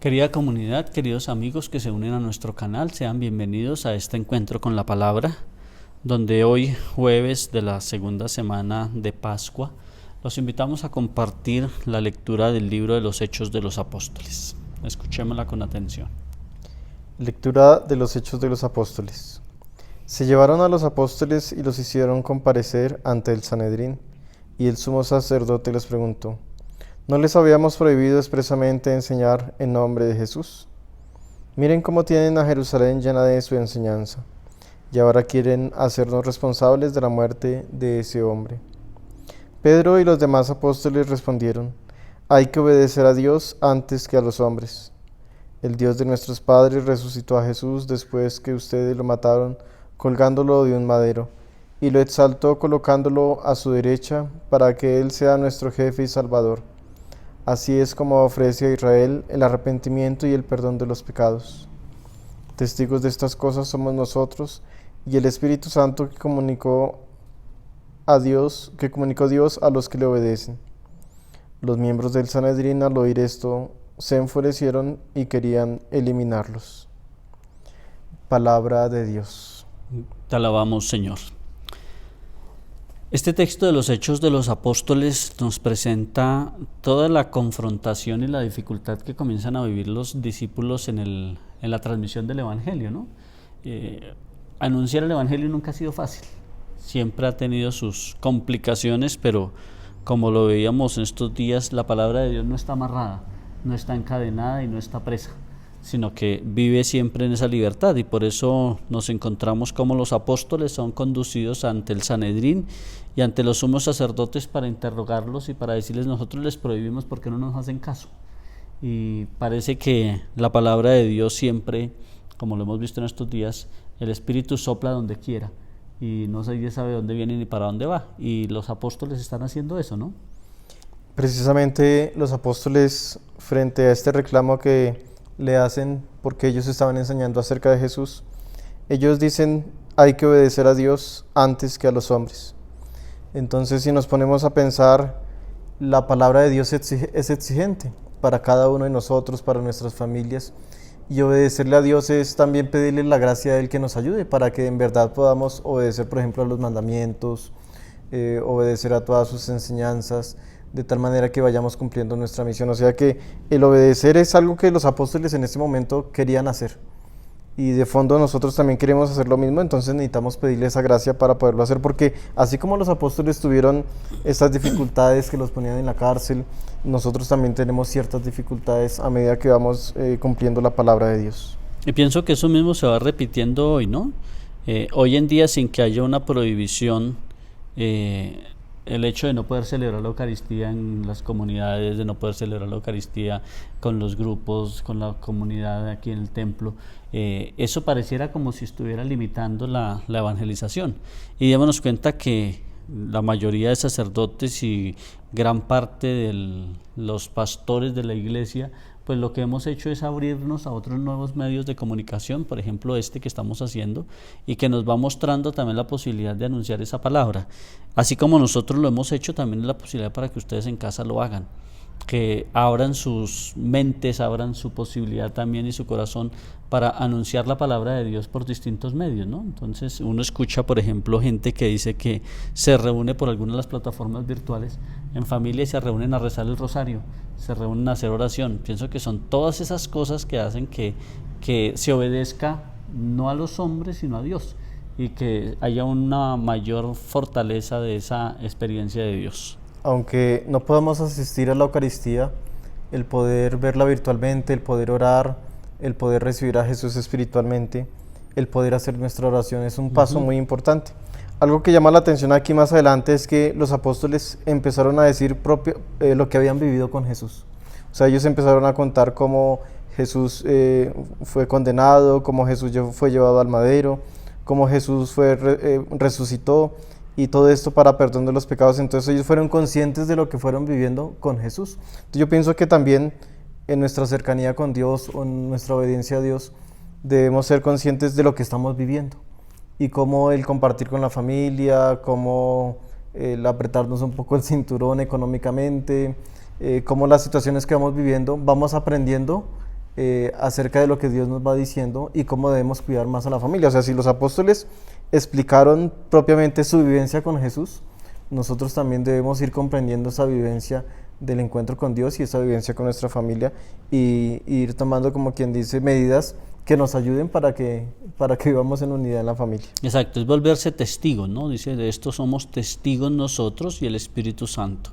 Querida comunidad, queridos amigos que se unen a nuestro canal, sean bienvenidos a este encuentro con la palabra, donde hoy, jueves de la segunda semana de Pascua, los invitamos a compartir la lectura del libro de los Hechos de los Apóstoles. Escuchémosla con atención. Lectura de los Hechos de los Apóstoles. Se llevaron a los apóstoles y los hicieron comparecer ante el Sanedrín, y el sumo sacerdote les preguntó: ¿No les habíamos prohibido expresamente enseñar en nombre de Jesús? Miren cómo tienen a Jerusalén llena de su enseñanza, y ahora quieren hacernos responsables de la muerte de ese hombre. Pedro y los demás apóstoles respondieron: Hay que obedecer a Dios antes que a los hombres. El Dios de nuestros padres resucitó a Jesús después que ustedes lo mataron colgándolo de un madero, y lo exaltó colocándolo a su derecha para que Él sea nuestro jefe y salvador. Así es como ofrece a Israel el arrepentimiento y el perdón de los pecados. Testigos de estas cosas somos nosotros y el Espíritu Santo que comunicó Dios a los que le obedecen. Los miembros del Sanedrín, al oír esto, se enfurecieron y querían eliminarlos. Palabra de Dios. Te alabamos, Señor. Este texto de los Hechos de los Apóstoles nos presenta toda la confrontación y la dificultad que comienzan a vivir los discípulos en la transmisión del Evangelio, ¿no? Anunciar el Evangelio nunca ha sido fácil, siempre ha tenido sus complicaciones, pero como lo veíamos en estos días, la palabra de Dios no está amarrada, no está encadenada y no está presa, sino que vive siempre en esa libertad, y por eso nos encontramos como los apóstoles son conducidos ante el Sanedrín y ante los sumos sacerdotes para interrogarlos y para decirles: nosotros les prohibimos porque no nos hacen caso. Y parece que la palabra de Dios siempre, como lo hemos visto en estos días, el Espíritu sopla donde quiera y no se sabe dónde viene ni para dónde va, y los apóstoles están haciendo eso, ¿no? Precisamente los apóstoles, frente a este reclamo que le hacen porque ellos estaban enseñando acerca de Jesús, ellos dicen: hay que obedecer a Dios antes que a los hombres. Entonces, si nos ponemos a pensar, la palabra de Dios es exigente para cada uno de nosotros, para nuestras familias, y obedecerle a Dios es también pedirle la gracia de Él que nos ayude para que en verdad podamos obedecer, por ejemplo, a los mandamientos, obedecer a todas sus enseñanzas, de tal manera que vayamos cumpliendo nuestra misión. O sea que el obedecer es algo que los apóstoles en este momento querían hacer, y de fondo nosotros también queremos hacer lo mismo. Entonces necesitamos pedirle esa gracia para poderlo hacer, porque así como los apóstoles tuvieron estas dificultades que los ponían en la cárcel, nosotros también tenemos ciertas dificultades a medida que vamos cumpliendo la palabra de Dios. Y pienso que eso mismo se va repitiendo hoy, ¿no? Hoy en día, sin que haya una prohibición, el hecho de no poder celebrar la Eucaristía en las comunidades, de no poder celebrar la Eucaristía con los grupos, con la comunidad aquí en el templo, eso pareciera como si estuviera limitando la evangelización. Y démonos cuenta que la mayoría de sacerdotes y gran parte de los pastores de la iglesia, pues lo que hemos hecho es abrirnos a otros nuevos medios de comunicación, por ejemplo este que estamos haciendo, y que nos va mostrando también la posibilidad de anunciar esa palabra. Así como nosotros lo hemos hecho, también es la posibilidad para que ustedes en casa lo hagan, que abran sus mentes, abran su posibilidad también y su corazón para anunciar la palabra de Dios por distintos medios, ¿no? Entonces uno escucha, por ejemplo, gente que dice que se reúne por algunas de las plataformas virtuales en familia y se reúnen a rezar el rosario, se reúnen a hacer oración. Pienso que son todas esas cosas que hacen que se obedezca no a los hombres sino a Dios, y que haya una mayor fortaleza de esa experiencia de Dios. Aunque no podamos asistir a la Eucaristía, el poder verla virtualmente, el poder orar, el poder recibir a Jesús espiritualmente, el poder hacer nuestra oración es un paso muy importante. Algo que llama la atención aquí más adelante es que los apóstoles empezaron a decir lo que habían vivido con Jesús. O sea, ellos empezaron a contar cómo Jesús fue condenado, cómo Jesús fue llevado al madero, cómo Jesús resucitó, y todo esto para perdón de los pecados. Entonces ellos fueron conscientes de lo que fueron viviendo con Jesús. Entonces yo pienso que también en nuestra cercanía con Dios o en nuestra obediencia a Dios debemos ser conscientes de lo que estamos viviendo, y cómo el compartir con la familia, cómo el apretarnos un poco el cinturón económicamente, cómo las situaciones que vamos viviendo, vamos aprendiendo acerca de lo que Dios nos va diciendo y cómo debemos cuidar más a la familia. O sea, si los apóstoles explicaron propiamente su vivencia con Jesús, nosotros también debemos ir comprendiendo esa vivencia del encuentro con Dios y esa vivencia con nuestra familia y ir tomando, como quien dice, medidas que nos ayuden para que vivamos en unidad en la familia. Exacto, es volverse testigos, ¿no? Dice, de esto somos testigos nosotros y el Espíritu Santo.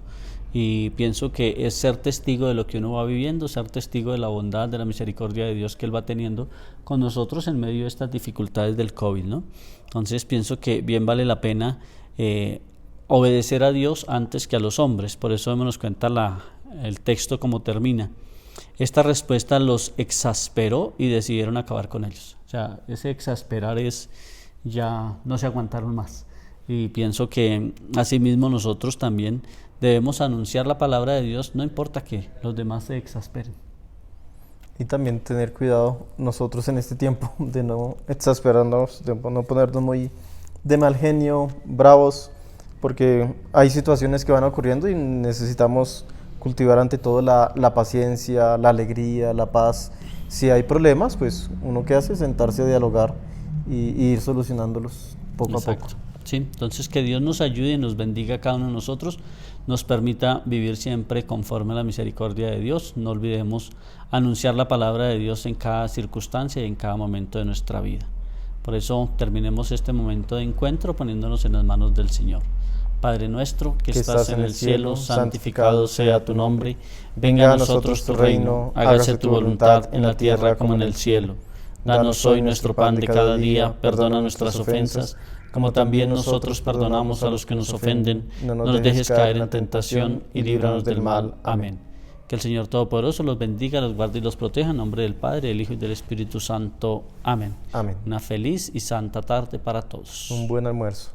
Y pienso que es ser testigo de lo que uno va viviendo, ser testigo de la bondad, de la misericordia de Dios que Él va teniendo con nosotros en medio de estas dificultades del COVID, ¿no? Entonces pienso que bien vale la pena obedecer a Dios antes que a los hombres. Por eso nos cuenta el texto como termina. Esta respuesta los exasperó y decidieron acabar con ellos. O sea, ese exasperar es ya no se aguantaron más. Y pienso que asimismo nosotros también debemos anunciar la palabra de Dios, no importa que los demás se exasperen. Y también tener cuidado nosotros en este tiempo de no exasperarnos, de no ponernos muy de mal genio, bravos, porque hay situaciones que van ocurriendo y necesitamos cultivar ante todo la paciencia, la alegría, la paz. Si hay problemas, pues uno que hace es sentarse a dialogar y ir solucionándolos poco Exacto. a poco. Sí, entonces que Dios nos ayude y nos bendiga a cada uno de nosotros, nos permita vivir siempre conforme a la misericordia de Dios. No olvidemos anunciar la palabra de Dios en cada circunstancia y en cada momento de nuestra vida. Por eso terminemos este momento de encuentro poniéndonos en las manos del Señor. Padre nuestro, que estás en el cielo, santificado sea tu nombre. Venga a nosotros tu reino, hágase tu voluntad en la tierra como en el cielo. Danos hoy nuestro pan de cada día, perdona nuestras ofensas, como también nosotros perdonamos a los que nos ofenden. No nos dejes caer en tentación y líbranos del mal. Amén. Que el Señor Todopoderoso los bendiga, los guarde y los proteja, en nombre del Padre, del Hijo y del Espíritu Santo. Amén. Amén. Una feliz y santa tarde para todos. Un buen almuerzo.